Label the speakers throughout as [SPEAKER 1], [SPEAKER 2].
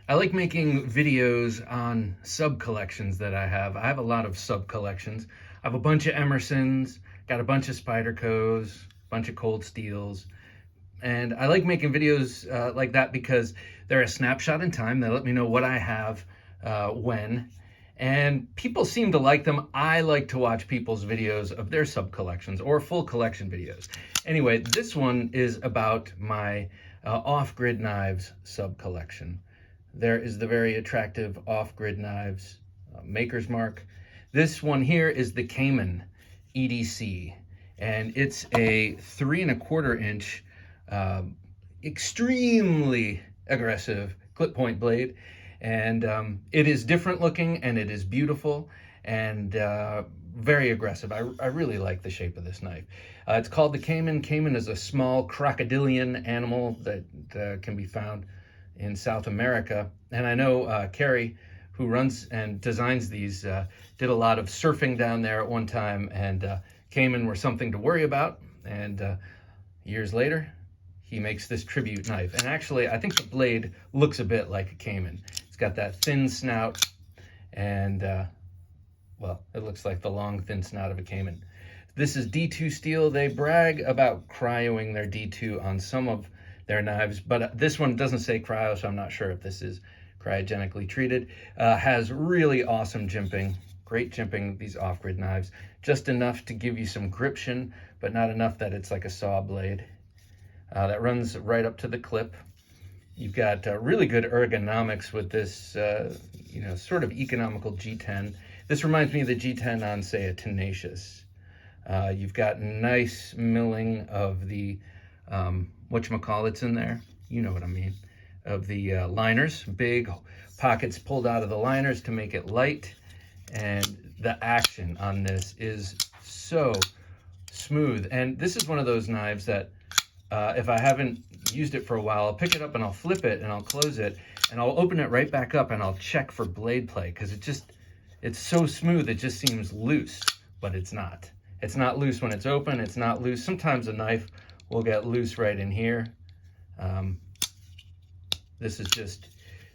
[SPEAKER 1] I like making videos on sub-collections that I have. I have a lot of sub-collections. I have a bunch of Emersons, got a bunch of Spydercos, a bunch of Cold Steels, and I like making videos like that because they're a snapshot in time. They let me know what I have when, and people seem to like them. I like to watch people's videos of their sub-collections or full collection videos. Anyway, this one is about my Off-Grid Knives sub-collection. There is the very attractive Off-Grid Knives Maker's Mark. This one here is the Cayman EDC, and it's a 3¼ inch extremely aggressive clip point blade, and it is different looking and it is beautiful and very aggressive. I really like the shape of this knife. It's called the Cayman. Cayman is a small crocodilian animal that can be found in South America, and I know Cary, who runs and designs these, did a lot of surfing down there at one time, and Cayman were something to worry about, and years later he makes this tribute knife. And actually I think the blade looks a bit like a Cayman. It's got that thin snout, and well, it looks like the long thin snout of a Cayman. This is D2 steel. They brag about cryoing their D2 on some of their knives, but this one doesn't say cryo, so I'm not sure if this is cryogenically treated. Has really awesome jimping, great jimping, these Off-Grid knives, just enough to give you some gription, but not enough that it's like a saw blade. That runs right up to the clip. You've got really good ergonomics with this, sort of economical G10. This reminds me of the G10 on, say, a Tenacious. You've got nice milling of the whatchamacallits in there, you know what I mean, of the liners, big pockets pulled out of the liners to make it light, and the action on this is so smooth. And this is one of those knives that if I haven't used it for a while, I'll pick it up and I'll flip it and I'll close it and I'll open it right back up and I'll check for blade play, because it's so smooth, it just seems loose, but it's not. It's not loose when it's open, it's not loose. Sometimes a knife will get loose right in here. This is just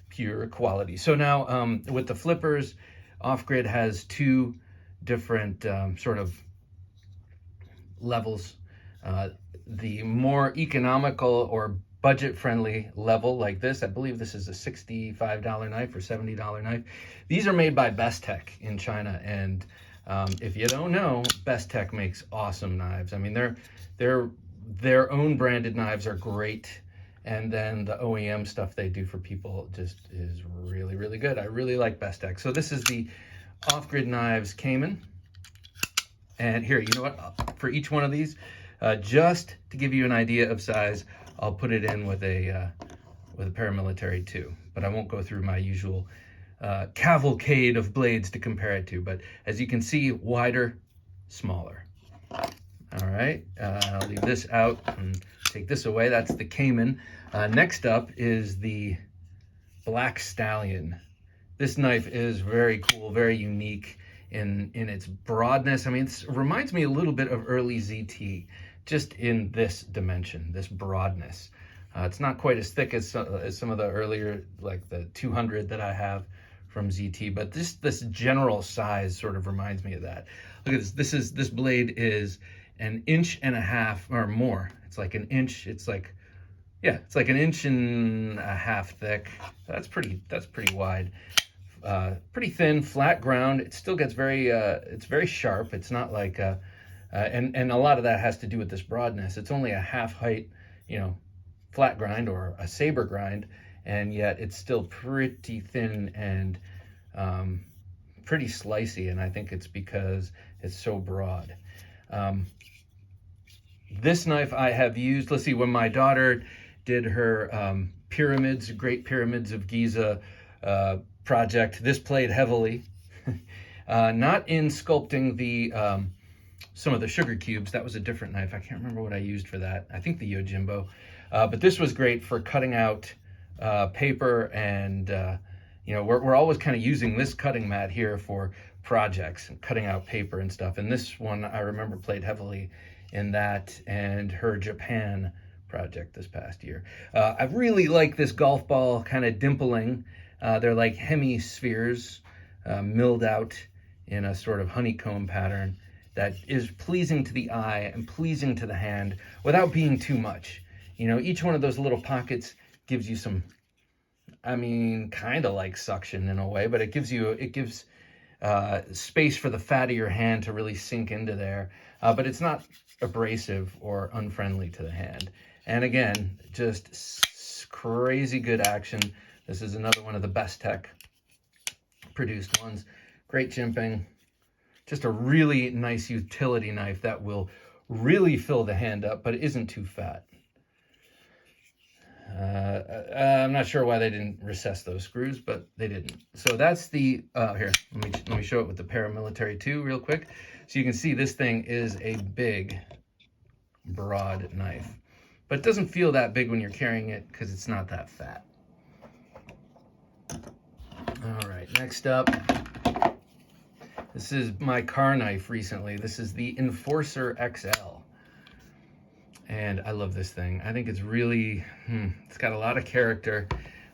[SPEAKER 1] pure quality. So now with the flippers, Off-Grid has two different sort of levels. The more economical or budget-friendly level like this, I believe this is a $65 knife or $70 knife. These are made by Bestech in China, and if you don't know, Bestech makes awesome knives. I mean, their own branded knives are great, and then the OEM stuff they do for people just is really, really good. I really like Bestech. So this is the Off-Grid Knives Cayman, and here, you know what? For each one of these, just to give you an idea of size, I'll put it in with a paramilitary too, but I won't go through my usual cavalcade of blades to compare it to. But as you can see, wider, smaller. All right, I'll leave this out and take this away. That's the Cayman. Next up is the Black Stallion. This knife is very cool, very unique in its broadness. I mean, it reminds me a little bit of early ZT, just in this dimension, this broadness. It's not quite as thick as some of the earlier, like the 200 that I have from ZT, but this general size sort of reminds me of that. Look at this. This blade is 1.5 inches or more. It's like an inch. It's like an 1.5 inches thick. That's pretty wide. Pretty thin, flat ground. It still gets it's very sharp. It's not like and a lot of that has to do with this broadness. It's only a half height, flat grind or a saber grind, and yet it's still pretty thin and pretty slicey, and I think it's because it's so broad. This knife I have used, let's see, when my daughter did her pyramids, Great Pyramids of Giza project, this played heavily. Not in sculpting the some of the sugar cubes. That was a different knife. I can't remember what I used for that. I think the Yojimbo. But this was great for cutting out paper, and we're always kind of using this cutting mat here for projects and cutting out paper and stuff. And this one I remember played heavily in that and her Japan project this past year. I really like this golf ball kind of dimpling They're like hemispheres milled out in a sort of honeycomb pattern that is pleasing to the eye and pleasing to the hand without being too much. You know, each one of those little pockets gives you some, I mean, kind of like suction in a way, but it gives space for the fat of your hand to really sink into there. But it's not abrasive or unfriendly to the hand. And again, just crazy good action. This is another one of the best tech produced ones. Great jimping. Just a really nice utility knife that will really fill the hand up, but it isn't too fat. I'm not sure why they didn't recess those screws, but they didn't. So that's the, here, let me show it with the Paramilitary 2 real quick. So you can see this thing is a big, broad knife. But it doesn't feel that big when you're carrying it because it's not that fat. All right, next up. This is my car knife recently. This is the Enforcer XL. And I love this thing. I think it's really, it's got a lot of character.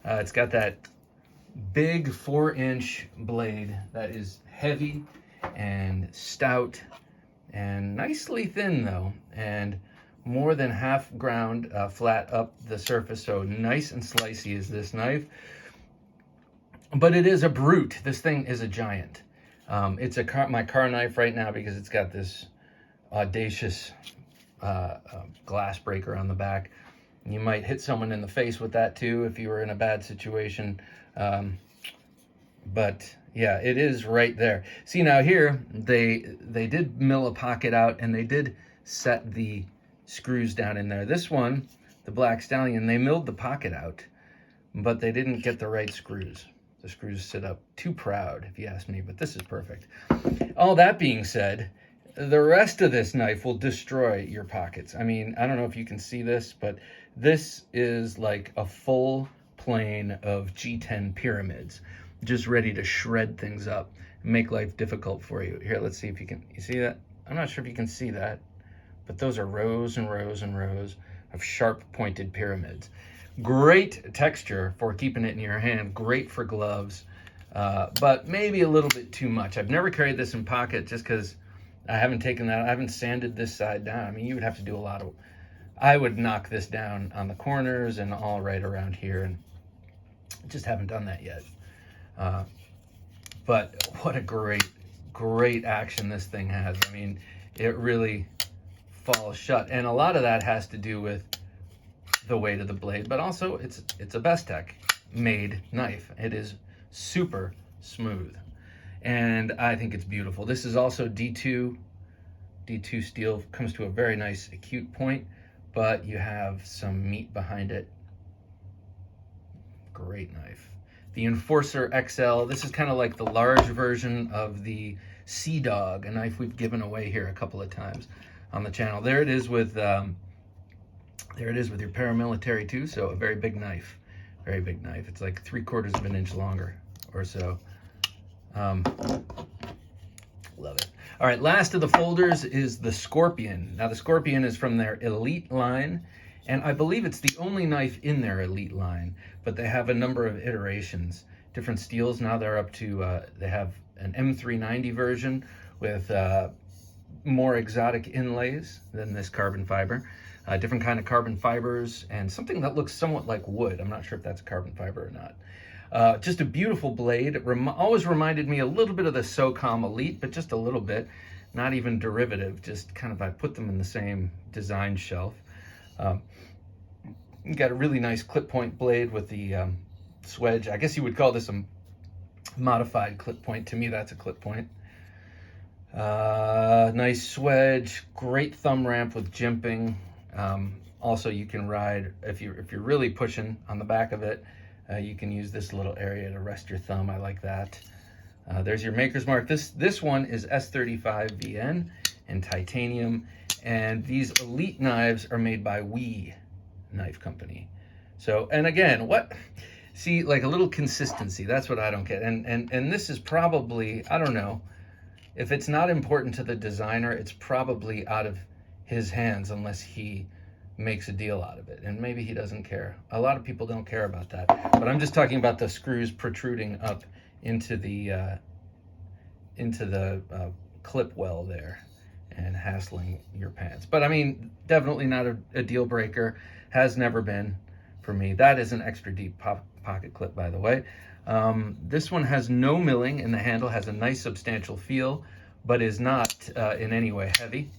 [SPEAKER 1] It's got that big 4-inch blade that is heavy and stout and nicely thin though. And more than half ground flat up the surface. So nice and slicey is this knife. But it is a brute. This thing is a giant. It's my car knife right now because it's got this audacious glass breaker on the back. You might hit someone in the face with that too if you were in a bad situation. But yeah, it is right there. See, now here they did mill a pocket out and they did set the screws down in there. This one, the Black Stallion, they milled the pocket out, but they didn't get the right screws. The screws sit up too proud, if you ask me, but this is perfect. All that being said, the rest of this knife will destroy your pockets. I mean, I don't know if you can see this, but this is like a full plane of G10 pyramids, just ready to shred things up and make life difficult for you. Here, let's see if you see that? I'm not sure if you can see that, but those are rows and rows and rows of sharp pointed pyramids. Great texture for keeping it in your hand, great for gloves, but maybe a little bit too much. I've never carried this in pocket just because I haven't sanded this side down. I mean, you would have to do a lot of, I would knock this down on the corners and all right around here, and just haven't done that yet. But what a great action this thing has. I mean, it really falls shut. And a lot of that has to do with the weight of the blade, but also it's a Bestech made knife. It is super smooth. And I think it's beautiful. This is also D2 steel, comes to a very nice acute point, but you have some meat behind it. Great knife. The Enforcer XL, this is kind of like the large version of the Sea Dog, a knife we've given away here a couple of times on the channel. There it is with your Paramilitary 2, so a very big knife. Very big knife. It's like 3/4 of an inch longer or so. Love it. All right, last of the folders is the Scorpion. Now the Scorpion is from their Elite line, and I believe it's the only knife in their Elite line, but they have a number of iterations, different steels. Now they're up to, they have an M390 version with more exotic inlays than this carbon fiber, different kind of carbon fibers, and something that looks somewhat like wood. I'm not sure if that's carbon fiber or not. Just a beautiful blade. Always reminded me a little bit of the SOCOM Elite, but just a little bit, not even derivative, just kind of, I put them in the same design shelf. You got a really nice clip point blade with the swedge. I guess you would call this a modified clip point. To me, that's a clip point. Nice swedge, great thumb ramp with jimping. Also, you can ride, if you're really pushing on the back of it, you can use this little area to rest your thumb. I like that. There's your maker's mark. This one is S35VN in titanium, and these Elite knives are made by We Knife Company. So, and again, see, like a little consistency. That's what I don't get. And this is probably, I don't know, if it's not important to the designer, it's probably out of his hands unless he makes a deal out of it, and maybe he doesn't care. A lot of people don't care about that, but I'm just talking about the screws protruding up into the clip well there and hassling your pants. But I mean, definitely not a deal breaker. Has never been for me. That is an extra deep pocket clip, by the way. This one has no milling, and the handle has a nice substantial feel, but is not in any way heavy.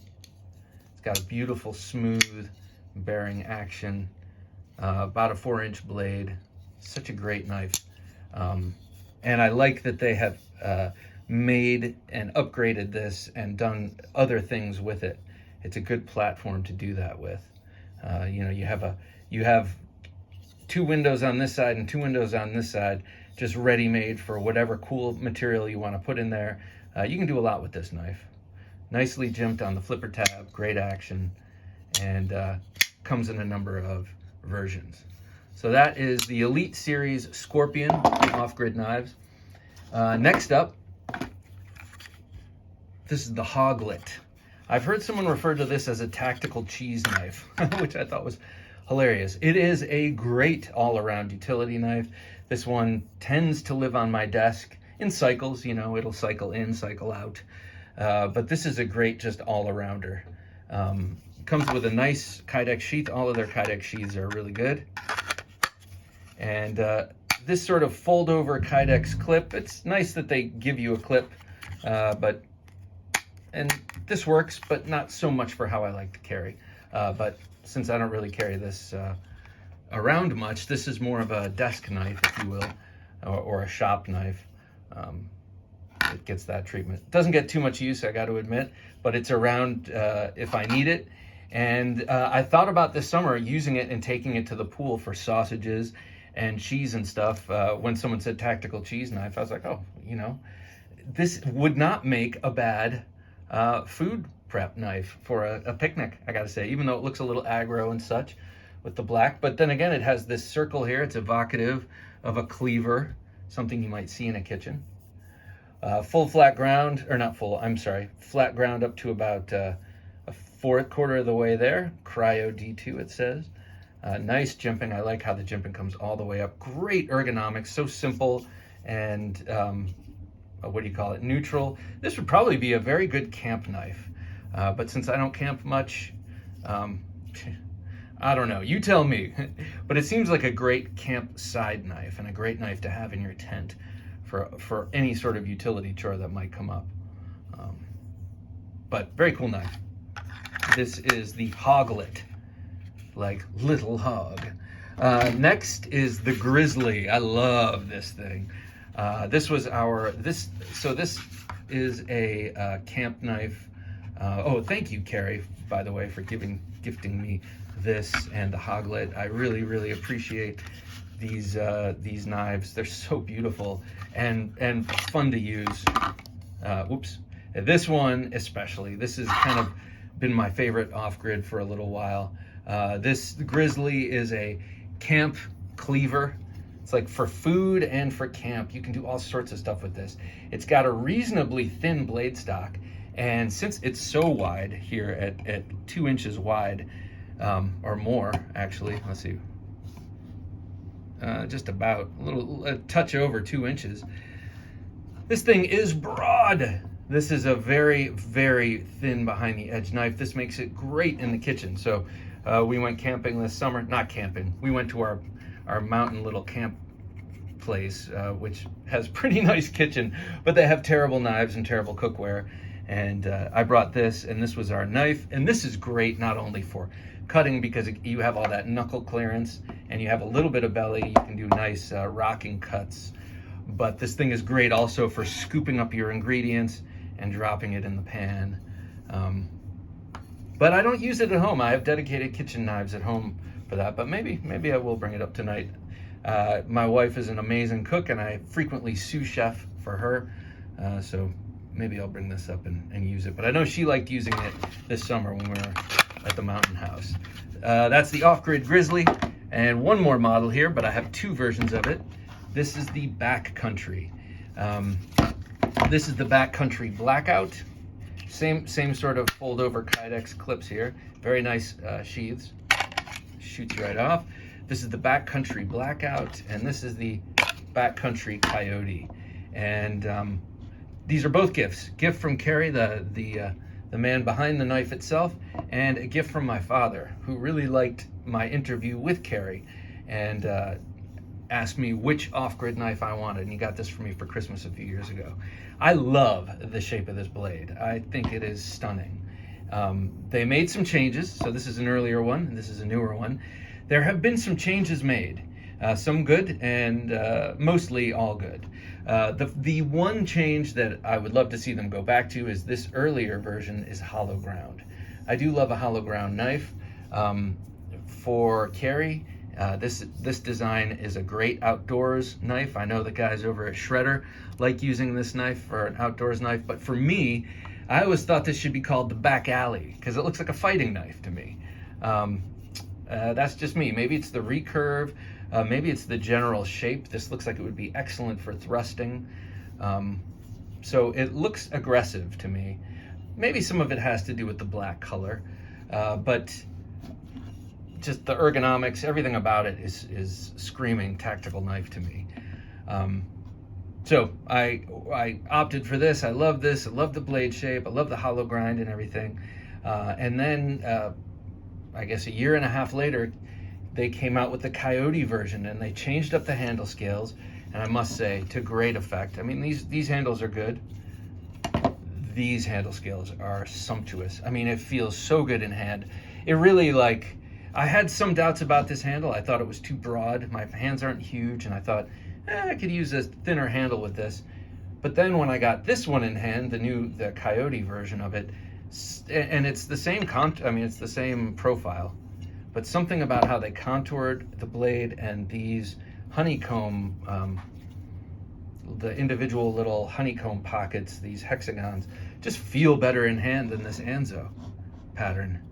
[SPEAKER 1] It's got a beautiful smooth bearing action, about a 4-inch blade. Such a great knife. And I like that they have made and upgraded this and done other things with it. It's a good platform to do that with. You know, you have 2 windows on this side and 2 windows on this side, just ready-made for whatever cool material you want to put in there. You can do a lot with this knife. Nicely jimped on the flipper tab, great action, and comes in a number of versions. So that is the Elite Series Scorpion Off-Grid Knives. Next up, this is the Hoglet. I've heard someone refer to this as a tactical cheese knife, which I thought was hilarious. It is a great all-around utility knife. This one tends to live on my desk in cycles. You know, it'll cycle in, cycle out. But this is a great just all-arounder. Comes with a nice Kydex sheath. All of their Kydex sheaths are really good. And this sort of fold-over Kydex clip, it's nice that they give you a clip, and this works, but not so much for how I like to carry. But since I don't really carry this around much, this is more of a desk knife, if you will, or a shop knife. It gets that treatment. Doesn't get too much use, I got to admit, but it's around if I need it. And I thought about this summer using it and taking it to the pool for sausages and cheese and stuff. When someone said tactical cheese knife, I was like, oh, you know, this would not make a bad food prep knife for a picnic, I gotta say, even though it looks a little aggro and such with the black. But then again, it has this circle here. It's evocative of a cleaver, something you might see in a kitchen. Full flat ground, or not full, I'm sorry, flat ground up to about a quarter of the way there. Cryo D2, it says. Nice jimping. I like how the jimping comes all the way up. Great ergonomics, so simple and what do you call it, neutral. This would probably be a very good camp knife, but since I don't camp much, I don't know, you tell me. But it seems like a great camp side knife and a great knife to have in your tent for any sort of utility chore that might come up. But very cool knife. This is the Hoglet, like little hog. Next is the Grizzly. I love this thing. This is a camp knife. Oh, thank you, Cary, by the way, for gifting me this and the Hoglet. I really, really appreciate these knives. They're so beautiful and fun to use. Whoops. This one especially. This has kind of been my favorite off-grid for a little while. This Grizzly is a camp cleaver. It's like for food and for camp. You can do all sorts of stuff with this. It's got a reasonably thin blade stock, and since it's so wide here at 2 inches wide, or more actually, let's see, just about a touch over 2 inches. This thing is broad. This is a very, very thin behind the edge knife. This makes it great in the kitchen. So we went camping this summer, not camping. We went to our mountain little camp place, which has pretty nice kitchen, but they have terrible knives and terrible cookware. And I brought this, and this was our knife. And this is great not only for cutting, because you have all that knuckle clearance and you have a little bit of belly. You can do nice rocking cuts. But this thing is great also for scooping up your ingredients and dropping it in the pan. But I don't use it at home. I have dedicated kitchen knives at home for that, but maybe I will bring it up tonight. My wife is an amazing cook, and I frequently sous chef for her, so maybe I'll bring this up and use it. But I know she liked using it this summer when we were at the mountain house. That's the Off-Grid Grizzly, and one more model here, but I have 2 versions of it. This is the Backcountry. This is the Backcountry Blackout. Same sort of fold-over Kydex clips here. Very nice sheaths. shoots right off. This is the Backcountry Blackout, and this is the Backcountry Coyote. And these are both gifts. Gift from Cary, the man behind the knife itself, and a gift from my father, who really liked my interview with Cary and asked me which off-grid knife I wanted, and he got this for me for Christmas a few years ago. I love the shape of this blade. I think it is stunning. They made some changes, so this is an earlier one, and this is a newer one. There have been some changes made, some good and mostly all good. The one change that I would love to see them go back to is this earlier version is hollow ground. I do love a hollow ground knife. For Cary, this design is a great outdoors knife. I know the guys over at Shredder like using this knife for an outdoors knife, but for me, I always thought this should be called the back alley because it looks like a fighting knife to me. That's just me. Maybe it's the recurve, maybe it's the general shape. This looks like it would be excellent for thrusting. So it looks aggressive to me. Maybe some of it has to do with the black color, but just the ergonomics, everything about it is screaming tactical knife to me. So I opted for this. I love this. I love the blade shape. I love the hollow grind and everything. And then I guess a year and a half later, they came out with the Coyote version, and they changed up the handle scales. And I must say, to great effect. I mean, these handles are good. These handle scales are sumptuous. I mean, it feels so good in hand. It really, like, I had some doubts about this handle. I thought it was too broad. My hands aren't huge, and I thought, I could use a thinner handle with this. But then when I got this one in hand, the Coyote version of it, and it's the same it's the same profile, but something about how they contoured the blade and these honeycomb, the individual little honeycomb pockets, these hexagons, just feel better in hand than this Anzo pattern.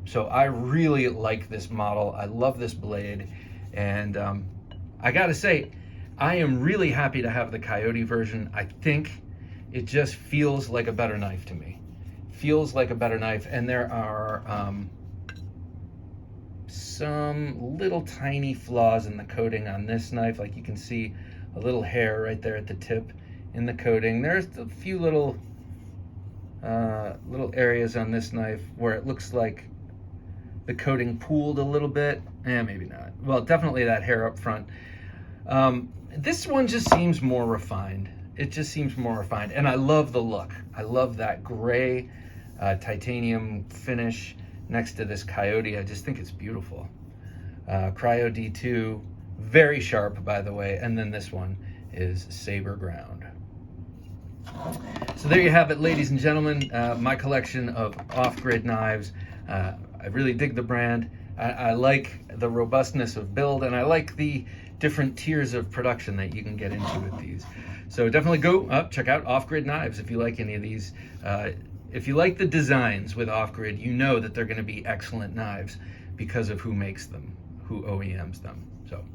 [SPEAKER 1] So I really like this model. I love this blade, and I gotta say, I am really happy to have the Coyote version. I think it just feels like a better knife to me. Feels like a better knife, and there are some little tiny flaws in the coating on this knife. Like you can see a little hair right there at the tip in the coating. There's a few little areas on this knife where it looks like the coating pooled a little bit. Maybe not. Well, definitely that hair up front. This one just seems more refined. It just seems more refined, and I love the look. I love that gray titanium finish next to this Coyote. I just think it's beautiful. Cryo D2, very sharp, by the way, and then this one is Saber Ground. So there you have it, ladies and gentlemen, my collection of off-grid knives. I really dig the brand. I like the robustness of build, and I like the different tiers of production that you can get into with these. So definitely go up, check out OffGrid Knives if you like any of these. If you like the designs with OffGrid, you know that they're going to be excellent knives because of who makes them, who OEMs them. So,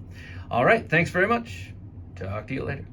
[SPEAKER 1] all right, thanks very much. Talk to you later.